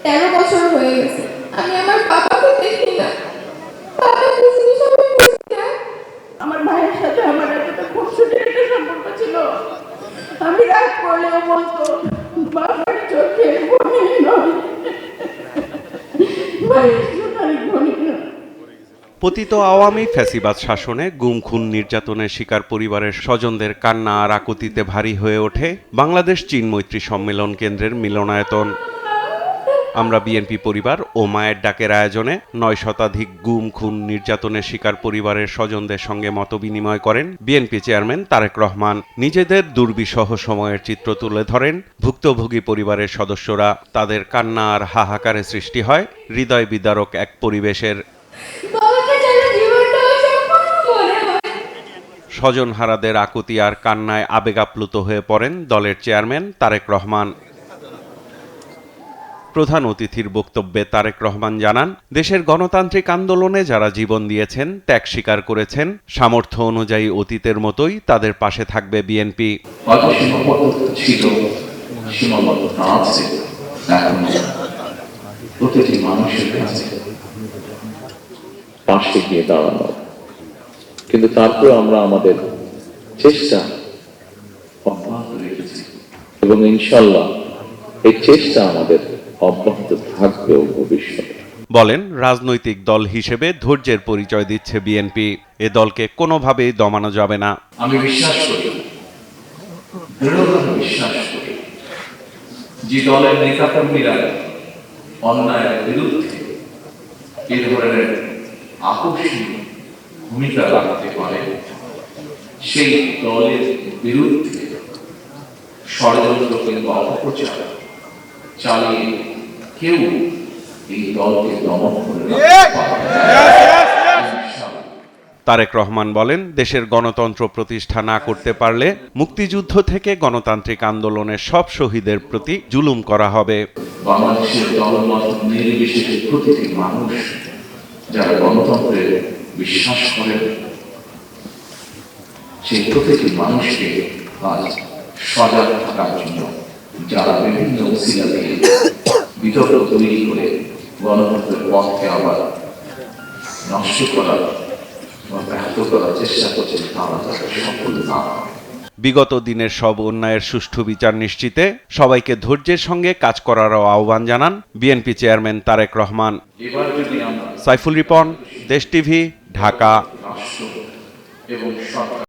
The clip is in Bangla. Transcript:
13 বছর হয়ে গেছে আমি আমার বাবাকে দেখি না। বাবা পৃথিবীর সবাই বুঝছে আমার ভাইয়ের সাথে আমার একটা খুনসুটির একটা সম্পর্ক ছিল। আমি রাগ করলেও বলতো বাবার চোখে মনে নয়, ভাইয়ের চোখে মনে নয়। পতিত আওয়ামী ফ্যাসিবাদ শাসনে গুম খুন নির্যাতনের শিকার পরিবারের স্বজনদের কান্না আর আকুতিতে ভারী হয়ে ওঠে বাংলাদেশ চীন মৈত্রী সম্মেলন কেন্দ্রের মিলনায়তন। আমরা বিএনপি পরিবার ও মায়ের ডাকের আয়োজনে 9 শতাধিক গুম খুন নির্যাতনের শিকার পরিবারের স্বজনদের সঙ্গে মতবিনিময় করেন বিএনপি চেয়ারম্যান তারেক রহমান। নিজেদের দুর্বিষহ সময়ের চিত্র তুলে ধরেন ভুক্তভোগী পরিবারের সদস্যরা। তাদের কান্না আর হাহাকারে সৃষ্টি হয় হৃদয় বিদারক এক পরিবেশের। স্বজনহারাদের আকুতি আর কান্নায় আবেগাপ্লুত হয়ে পড়েন দলের চেয়ারম্যান তারেক রহমান। প্রধান অতিথির বক্তব্যে তারেক রহমান জানান, দেশের গণতান্ত্রিক আন্দোলনে যারা জীবন দিয়েছেন, ত্যাগ স্বীকার করেছেন, সামর্থ্য অনুযায়ী অতীতের মতোই তাদের পাশে থাকবে বিএনপি। প্রতিটি মানুষের কাছে পাশে গিয়ে দাঁড়ানো, কিন্তু তারপরে আমরা আমাদের চেষ্টা অব্যাহত রেখেছি এবং ইনশাল্লাহ এই চেষ্টা আমাদের অব্যাহত থাকবেও ভবিষ্যতে। বলেন, রাজনৈতিক দল হিসেবে ধৈর্যের পরিচয় দিচ্ছে বিএনপি। এ দলকে কোনোভাবেই দমানো যাবে না। আমি বিশ্বাস করি, দৃঢ়ভাবে বিশ্বাস করি, যে দলের নেতাকর্মীরা অন্যায়ের বিরুদ্ধে এ ধরনের আকর্ষণীয় ভূমিকা রাখতে পারে, সেই দলের বিরুদ্ধে ষড়যন্ত্র কিংবা অপপ্রচার চালিয়ে কেউ এই দলকে দমন করে রাখতে পারে না। তারেক রহমান বলেন, দেশের গণতন্ত্র প্রতিষ্ঠা না করতে পারলে মুক্তিযুদ্ধ থেকে গণতান্ত্রিক আন্দোলনের সব শহীদের প্রতি জুলুম করা হবে। বাংলাদেশের দলমত নির্বিশেষে প্রতিটি মানুষ যারা গণতন্ত্রে বিশ্বাস করেন, সেই প্রতিটি মানুষকে আজ সজাগ থাকার জন্য যারা বিভিন্ন উসিলা দিয়ে বিতর্ক তৈরি করে গণতন্ত্রের পথকে আবার নষ্ট করার বা ব্যাহত করার চেষ্টা করছেন, তারা তাকে সফল না হয়। বিগত দিনের সব অন্যায়ের সুষ্ঠু বিচার নিশ্চিতে সবাইকে ধৈর্যের সঙ্গে কাজ করারও আহ্বান জানান বিএনপি চেয়ারম্যান তারেক রহমান। সাইফুল রিপন, দেশ টিভি, ঢাকা। এবং সরকার